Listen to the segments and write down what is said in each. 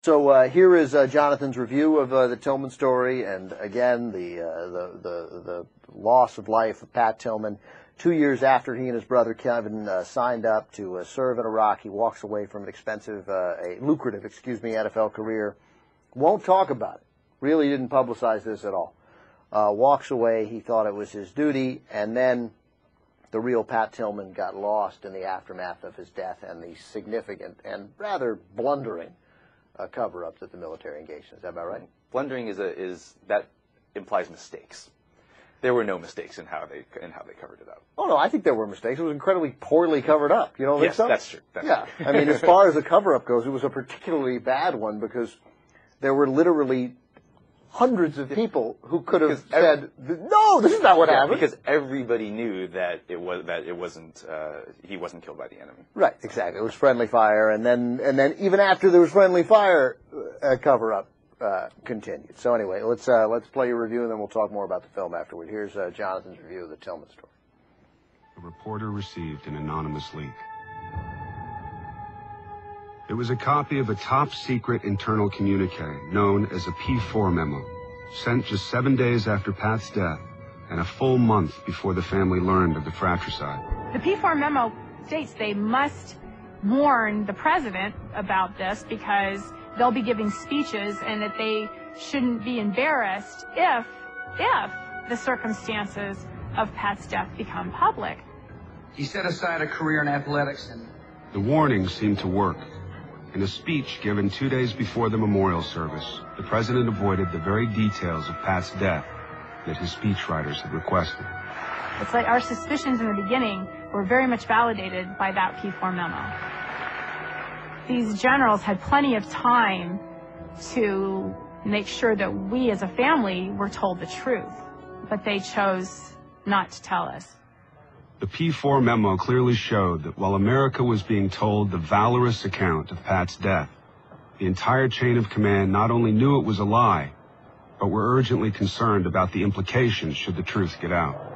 So here is Jonathan's review of the Tillman story, and again, the loss of life of Pat Tillman. 2 years after he and his brother Kevin signed up to serve in Iraq, he walks away from an expensive, a lucrative, NFL career. Won't talk about it. Really didn't publicize this at all. Walks away. He thought it was his duty, and then the real Pat Tillman got lost in the aftermath of his death and the significant and rather blundering cover-up that the military engaged in. Is that about right? Blundering that implies mistakes. There were no mistakes in how they covered it up. Oh no, I think there were mistakes. It was incredibly poorly covered up. You don't think so? That's true. That's true. I mean, as far as the cover-up goes, it was a particularly bad one because there were literally hundreds of people who could have said, "No, this is not what happened." Because everybody knew that he wasn't killed by the enemy. Right, exactly. It was friendly fire, and then even after there was friendly fire, cover-up continued. So anyway, let's play your review, and then we'll talk more about the film afterward. Here's Jonathan's review of the Tillman story. A reporter received an anonymous leak. It was a copy of a top-secret internal communique known as a P4 Memo, sent just 7 days after Pat's death and a full month before the family learned of the fratricide. The P4 Memo states they must warn the president about this because they'll be giving speeches and that they shouldn't be embarrassed if the circumstances of Pat's death become public. He set aside a career in athletics and... The warning seemed to work. In a speech given 2 days before the memorial service, the president avoided the very details of Pat's death that his speechwriters had requested. It's like our suspicions in the beginning were very much validated by that P4 memo. These generals had plenty of time to make sure that we as a family were told the truth, but they chose not to tell us. The P4 memo clearly showed that while America was being told the valorous account of Pat's death, the entire chain of command not only knew it was a lie, but were urgently concerned about the implications should the truth get out.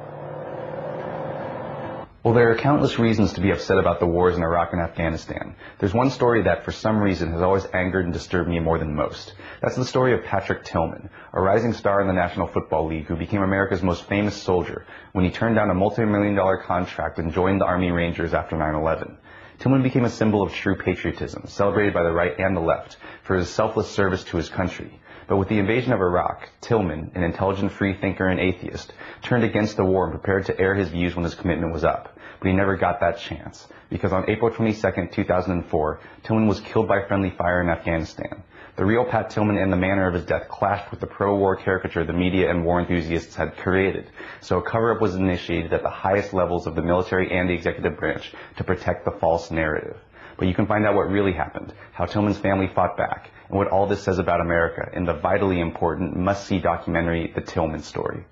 Well, there are countless reasons to be upset about the wars in Iraq and Afghanistan. There's one story that, for some reason, has always angered and disturbed me more than most. That's the story of Patrick Tillman, a rising star in the National Football League who became America's most famous soldier when he turned down a multi-million-dollar contract and joined the Army Rangers after 9/11. Tillman became a symbol of true patriotism, celebrated by the right and the left, for his selfless service to his country. But with the invasion of Iraq, Tillman, an intelligent free thinker and atheist, turned against the war and prepared to air his views when his commitment was up. But he never got that chance, because on April 22, 2004, Tillman was killed by friendly fire in Afghanistan. The real Pat Tillman and the manner of his death clashed with the pro-war caricature the media and war enthusiasts had created, so a cover-up was initiated at the highest levels of the military and the executive branch to protect the false narrative. But you can find out what really happened, how Tillman's family fought back, and what all this says about America in the vitally important, must-see documentary, The Tillman Story.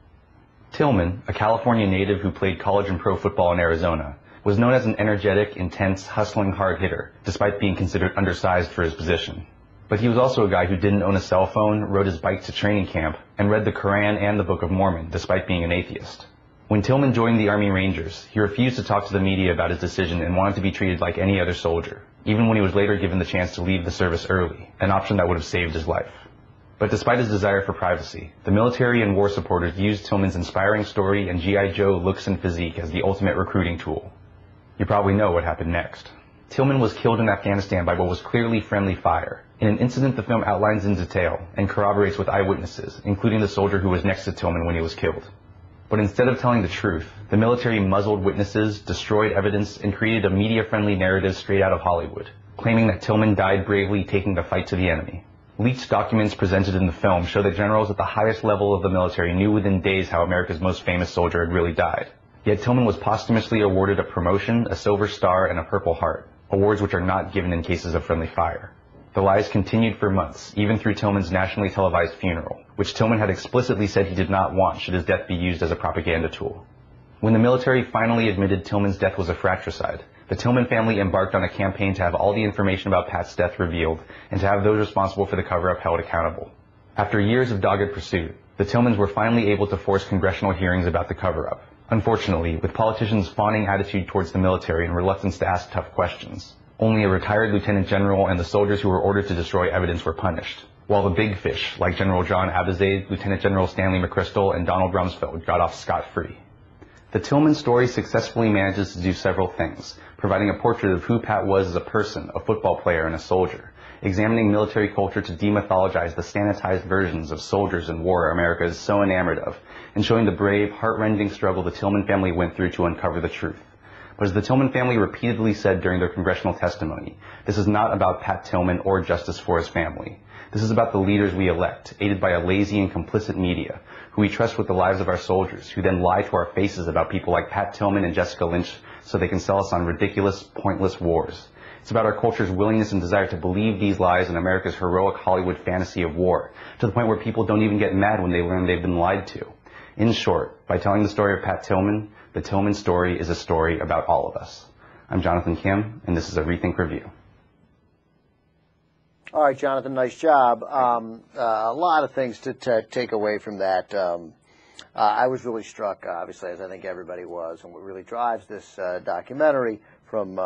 Tillman, a California native who played college and pro football in Arizona, was known as an energetic, intense, hustling hard hitter, despite being considered undersized for his position. But he was also a guy who didn't own a cell phone, rode his bike to training camp, and read the Quran and the Book of Mormon, despite being an atheist. When Tillman joined the Army Rangers, he refused to talk to the media about his decision and wanted to be treated like any other soldier, even when he was later given the chance to leave the service early, an option that would have saved his life. But despite his desire for privacy, the military and war supporters used Tillman's inspiring story and G.I. Joe looks and physique as the ultimate recruiting tool. You probably know what happened next. Tillman was killed in Afghanistan by what was clearly friendly fire, in an incident the film outlines in detail and corroborates with eyewitnesses, including the soldier who was next to Tillman when he was killed. But instead of telling the truth, the military muzzled witnesses, destroyed evidence, and created a media-friendly narrative straight out of Hollywood, claiming that Tillman died bravely taking the fight to the enemy. Leaked documents presented in the film show that generals at the highest level of the military knew within days how America's most famous soldier had really died. Yet Tillman was posthumously awarded a promotion, a Silver Star, and a Purple Heart, awards which are not given in cases of friendly fire. The lies continued for months, even through Tillman's nationally televised funeral, which Tillman had explicitly said he did not want should his death be used as a propaganda tool. When the military finally admitted Tillman's death was a fratricide, the Tillman family embarked on a campaign to have all the information about Pat's death revealed and to have those responsible for the cover-up held accountable. After years of dogged pursuit, the Tillmans were finally able to force congressional hearings about the cover-up. Unfortunately, with politicians' fawning attitude towards the military and reluctance to ask tough questions. Only a retired lieutenant general and the soldiers who were ordered to destroy evidence were punished, while the big fish, like General John Abizaid, Lieutenant General Stanley McChrystal, and Donald Rumsfeld, got off scot-free. The Tillman story successfully manages to do several things, providing a portrait of who Pat was as a person, a football player, and a soldier, examining military culture to demythologize the sanitized versions of soldiers and war America is so enamored of, and showing the brave, heart-rending struggle the Tillman family went through to uncover the truth. But as the Tillman family repeatedly said during their congressional testimony, this is not about Pat Tillman or justice for his family. This is about the leaders we elect, aided by a lazy and complicit media, who we trust with the lives of our soldiers, who then lie to our faces about people like Pat Tillman and Jessica Lynch so they can sell us on ridiculous, pointless wars. It's about our culture's willingness and desire to believe these lies in America's heroic Hollywood fantasy of war, to the point where people don't even get mad when they learn they've been lied to. In short, by telling the story of Pat Tillman, the Tillman story is a story about all of us. I'm Jonathan Kim, and this is a ReThink Review. All right, Jonathan, nice job. A lot of things to take away from that. I was really struck, obviously, as I think everybody was, and what really drives this documentary from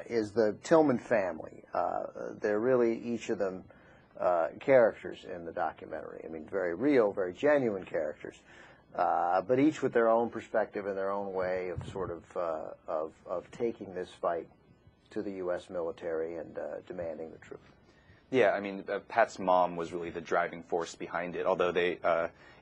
is the Tillman family. They're really, each of them, characters in the documentary. I mean, very real, very genuine characters. But each with their own perspective and their own way of sort of taking this fight to the U.S. military and demanding the truth. Yeah, I mean, Pat's mom was really the driving force behind it. Although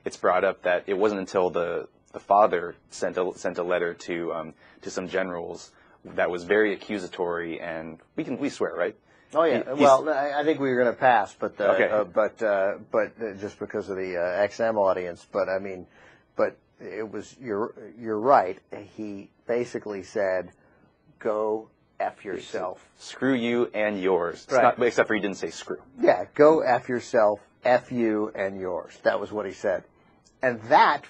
it's brought up that it wasn't until the father sent a letter to some generals that was very accusatory, and we swear, right? Oh yeah. Well, I think we were going to pass, but okay. But just because of the XM audience. But I mean, but it was you're right. He basically said, "Go F yourself. Screw you and yours." Right. Except for he didn't say screw. Yeah, go F yourself, F you and yours. That was what he said. And that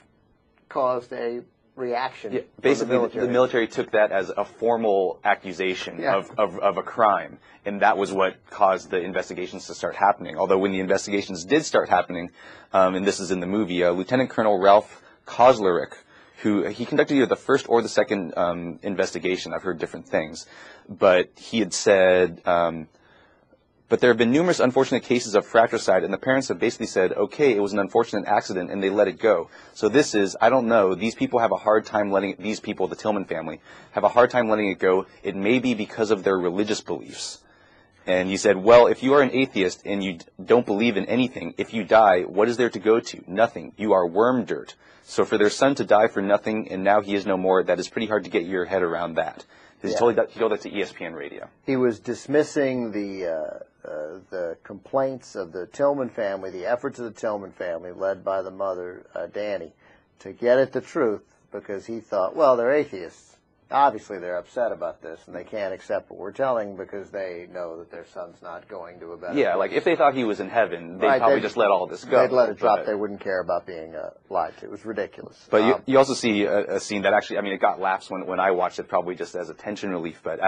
caused a reaction. Yeah, basically, the military took that as a formal accusation of a crime, and that was what caused the investigations to start happening. Although when the investigations did start happening, and this is in the movie, Lieutenant Colonel Ralph Kozlerich, who he conducted either the first or the second investigation. I've heard different things, but he had said, but there have been numerous unfortunate cases of fratricide, and the parents have basically said, okay, it was an unfortunate accident, and they let it go. So this is, I don't know, these people have a hard time these people, the Tillman family, have a hard time letting it go. It may be because of their religious beliefs. And he said, well, if you are an atheist and you don't believe in anything, if you die, what is there to go to? Nothing. You are worm dirt. So for their son to die for nothing, and now he is no more, that is pretty hard to get your head around that. He told that to ESPN Radio. He was dismissing the complaints of the Tillman family, the efforts of the Tillman family, led by the mother, Danny, to get at the truth, because he thought, well, they're atheists. Obviously, they're upset about this, and they can't accept what we're telling because they know that their son's not going to a better place. Like if they thought he was in heaven, they'd probably just let all this go. They'd let it drop. They wouldn't care about being lied to. It was ridiculous. But you also see a scene that actually, I mean, it got laughs when I watched it, probably just as a tension relief, but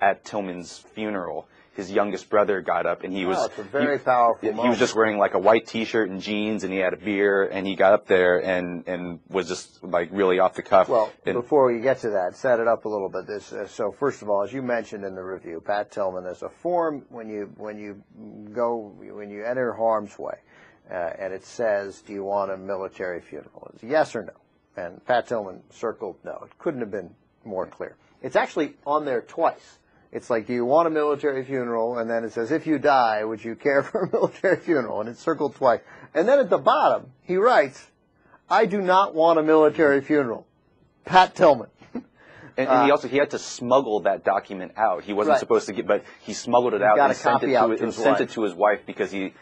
at Tillman's funeral, his youngest brother got up, and he was... it's a very powerful moment. He was just wearing like a white T-shirt and jeans, and he had a beer, and he got up there and was just like really off the cuff. Well, before we get to that, set it up a little bit. So first of all, as you mentioned in the review, Pat Tillman, there's a form when you enter harm's way, and it says, do you want a military funeral? It's yes or no. And Pat Tillman circled no. It couldn't have been more clear. It's actually on there twice. It's like, do you want a military funeral? And then it says, if you die, would you care for a military funeral? And it's circled twice. And then at the bottom, he writes, I do not want a military funeral. Pat Tillman. And he had to smuggle that document out. He wasn't supposed to but he smuggled it out and sent it to his wife because he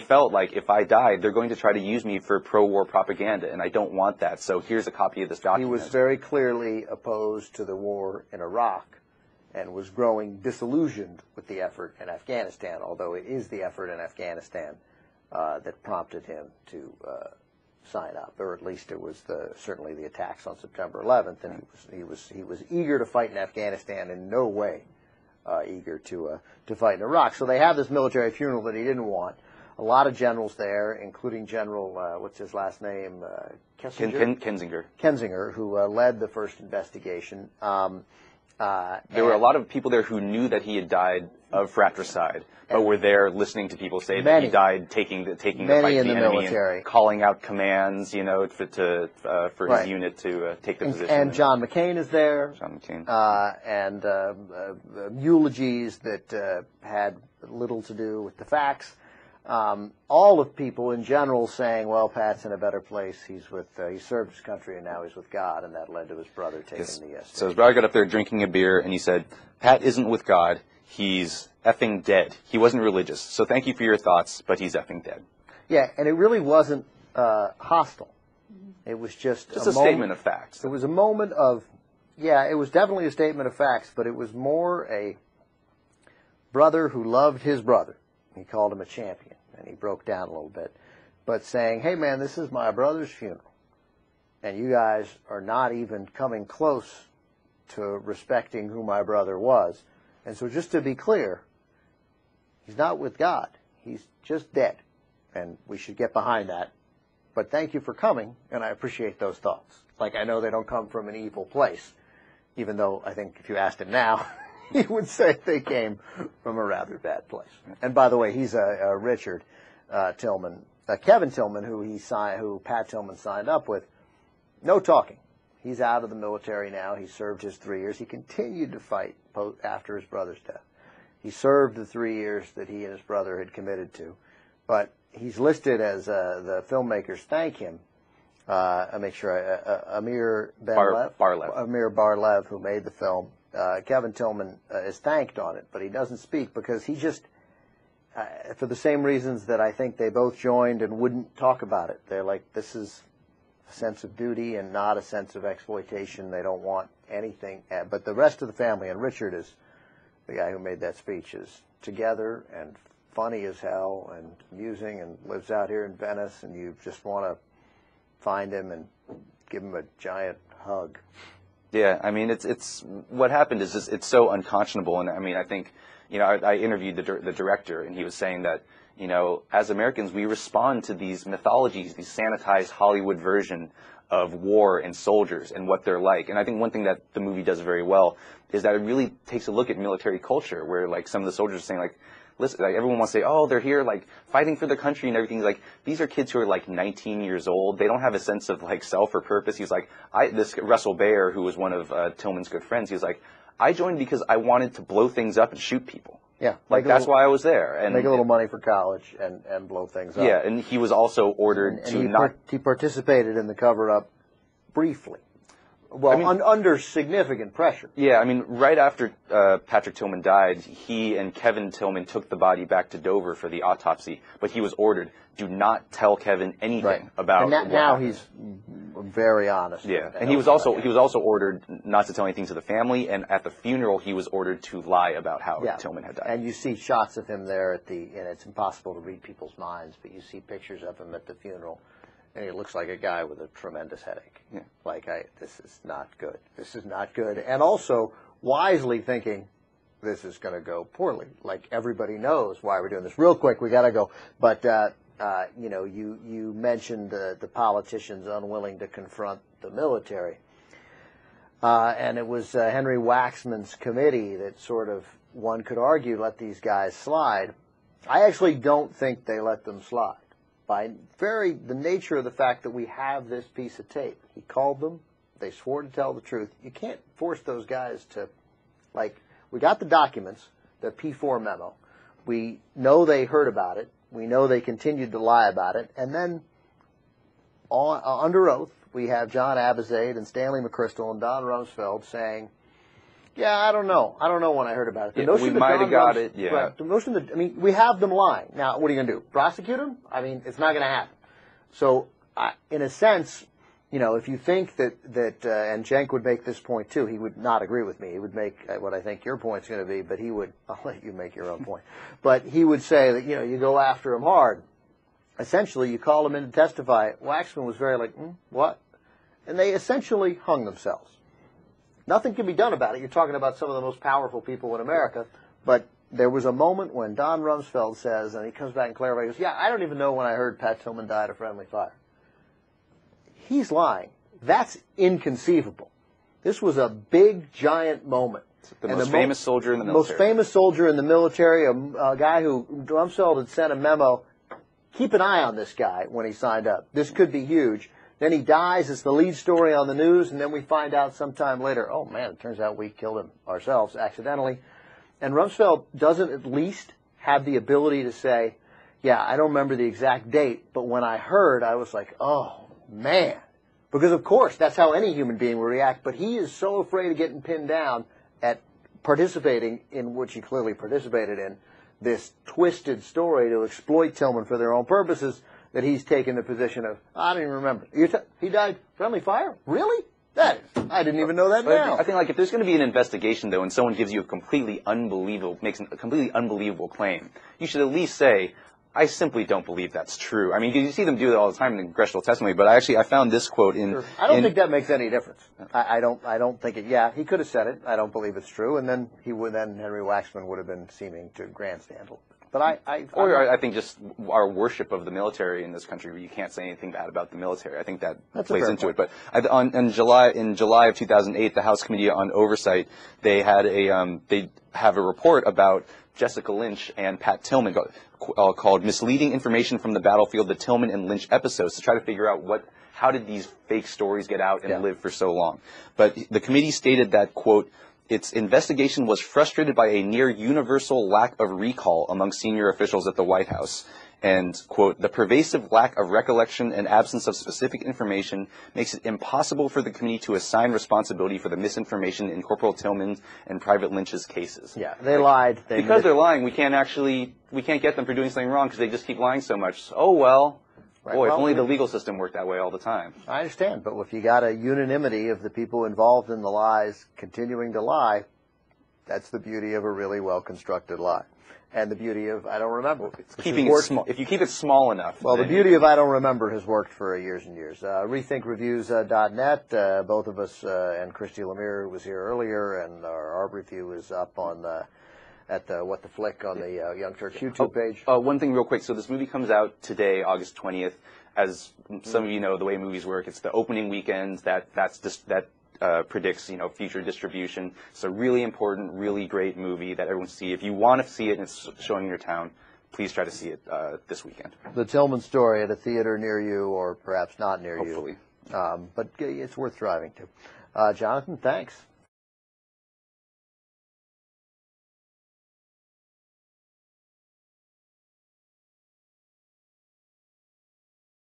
felt like, if I die, they're going to try to use me for pro-war propaganda, and I don't want that. So here's a copy of this document. He was very clearly opposed to the war in Iraq, and was growing disillusioned with the effort in Afghanistan, although it is the effort in Afghanistan that prompted him to sign up, or at least it was certainly the attacks on September 11th, and he was eager to fight in Afghanistan, in no way eager to fight in Iraq. So they have this military funeral that he didn't want. A lot of generals there, including General, what's his last name? Kensinger. Kensinger, who led the first investigation. There were a lot of people there who knew that he had died of fratricide, but were there listening to people say that he died taking the fight to the enemy and calling out commands, you know, for his unit to take the position. And John McCain is there. John McCain. And eulogies that had little to do with the facts. All of people in general saying, well, Pat's in a better place. He served his country and now he's with God, and that led to his brother taking the stage. So his brother got up there drinking a beer and he said, Pat isn't with God. He's effing dead. He wasn't religious. So thank you for your thoughts, but he's effing dead. Yeah, and it really wasn't hostile. It was just a statement of facts. It was a moment of, it was definitely a statement of facts, but it was more a brother who loved his brother. He called him a champion, and he broke down a little bit. But saying, hey, man, this is my brother's funeral, and you guys are not even coming close to respecting who my brother was. And so just to be clear, he's not with God. He's just dead, and we should get behind that. But thank you for coming, and I appreciate those thoughts. Like, I know they don't come from an evil place, even though I think if you asked him now, he would say they came from a rather bad place. And by the way, he's Richard Tillman, Kevin Tillman, who Pat Tillman signed up with. No talking. He's out of the military now. He served his 3 years. He continued to fight after his brother's death. He served the 3 years that he and his brother had committed to. But he's listed as the filmmakers thank him. I make sure Amir Bar-Lev, who made the film. Kevin Tillman is thanked on it, but he doesn't speak because he just, for the same reasons that I think they both joined and wouldn't talk about it. They're like, this is a sense of duty and not a sense of exploitation. They don't want anything. But the rest of the family, and Richard is the guy who made that speech, is together and funny as hell and amusing and lives out here in Venice, and you just want to find him and give him a giant hug. Yeah, I mean, it's what happened is just, it's so unconscionable, and I mean, I think, you know, I interviewed the director, and he was saying that, you know, as Americans, we respond to these mythologies, these sanitized Hollywood version of war and soldiers and what they're like. And I think one thing that the movie does very well is that it really takes a look at military culture, where like some of the soldiers are saying like, listen, like everyone wants to say, oh, they're here like fighting for their country and everything. Like, these are kids who are like 19 years old. They don't have a sense of like self or purpose. He's like, this Russell Baer, who was one of Tillman's good friends, he was like, I joined because I wanted to blow things up and shoot people. Yeah. Like that's why I was there. And make a little money for college and blow things up. Yeah, and he was also ordered he participated in the cover-up briefly. Well, I mean, under significant pressure. Yeah, I mean, right after Patrick Tillman died, he and Kevin Tillman took the body back to Dover for the autopsy, but he was ordered, do not tell Kevin anything about and now he's very honest. Yeah, and he was also ordered not to tell anything to the family, and at the funeral he was ordered to lie about how Tillman had died. And you see shots of him there and it's impossible to read people's minds, but you see pictures of him at the funeral. And he looks like a guy with a tremendous headache. Yeah. Like, this is not good. This is not good. And also, wisely thinking, this is going to go poorly. Like, everybody knows why we're doing this. Real quick, we got to go. But, you know, you mentioned the politicians unwilling to confront the military. And it was Henry Waxman's committee that sort of, one could argue, let these guys slide. I actually don't think they let them slide. By the nature of the fact that we have this piece of tape. He called them. They swore to tell the truth. You can't force those guys to, like, we got the documents, the P4 Memo. We know they heard about it. We know they continued to lie about it. And then, under oath, we have John Abizaid and Stanley McChrystal and Don Rumsfeld saying, yeah, I don't know. I don't know when I heard about it. We might have got it, yeah. Right, the notion that, I mean, we have them lying. Now, what are you going to do? Prosecute them? I mean, it's not going to happen. So, in a sense, you know, if you think that and Cenk would make this point too, he would not agree with me. He would make what I think your point's going to be, but he would, I'll let you make your own point. But he would say that, you know, you go after him hard. Essentially, you call him in to testify. Waxman was very like, what? And they essentially hung themselves. Nothing can be done about it. You're talking about some of the most powerful people in America. But there was a moment when Don Rumsfeld says, and he comes back and clarifies, he goes, yeah, I don't even know when I heard Pat Tillman died of friendly fire. He's lying. That's inconceivable. This was a big, giant moment. The most famous soldier in the military. Most famous soldier in the military, a guy who Rumsfeld had sent a memo, keep an eye on this guy when he signed up. This could be huge. Then he dies. It's the lead story on the news, and then we find out sometime later, oh, man, it turns out we killed him ourselves accidentally. And Rumsfeld doesn't at least have the ability to say, yeah, I don't remember the exact date, but when I heard, I was like, oh, man. Because, of course, that's how any human being would react, but he is so afraid of getting pinned down at participating in, which he clearly participated in, this twisted story to exploit Tillman for their own purposes, that he's taken the position of, I don't even remember. He died friendly fire? Really? I didn't even know that now. I think, like, if there's going to be an investigation, though, and someone gives you makes a completely unbelievable claim, you should at least say, I simply don't believe that's true. I mean, you see them do that all the time in congressional testimony, but I found this quote in... Sure. I don't think that makes any difference. I don't think it... Yeah, he could have said it. I don't believe it's true. And then Henry Waxman would have been seeming to grandstand. But I think just our worship of the military in this country, where you can't say anything bad about the military. I think that plays into it. But in July of 2008, the House Committee on Oversight, they have a report about Jessica Lynch and Pat Tillman called "Misleading Information from the Battlefield: The Tillman and Lynch Episodes," to try to figure out how did these fake stories get out and live for so long. But the committee stated that, quote, its investigation was frustrated by a near universal lack of recall among senior officials at the White House. And, quote, the pervasive lack of recollection and absence of specific information makes it impossible for the committee to assign responsibility for the misinformation in Corporal Tillman's and Private Lynch's cases. Yeah, they lied. Because they're lying, we can't get them for doing something wrong because they just keep lying so much. Oh, well. Right. Boy, if only the legal system worked that way all the time. I understand, but if you got a unanimity of the people involved in the lies continuing to lie, that's the beauty of a really well-constructed lie. And the beauty of I don't remember. Keeping it small. If you keep it small enough. Well, the beauty of I don't remember has worked for years and years. ReThinkReviews.net. Both of us and Christy Lemire, who was here earlier, and our review is up on at the What the Flick on the Young Turks YouTube page. One thing real quick. So this movie comes out today, August 20th. As some of you know, the way movies work, it's the opening weekend that predicts, future distribution. It's a really important, really great movie that everyone should see. If you want to see it and it's showing in your town, please try to see it this weekend. The Tillman Story at a theater near you, or perhaps not near you. Hopefully. But it's worth driving to. Jonathan, thanks.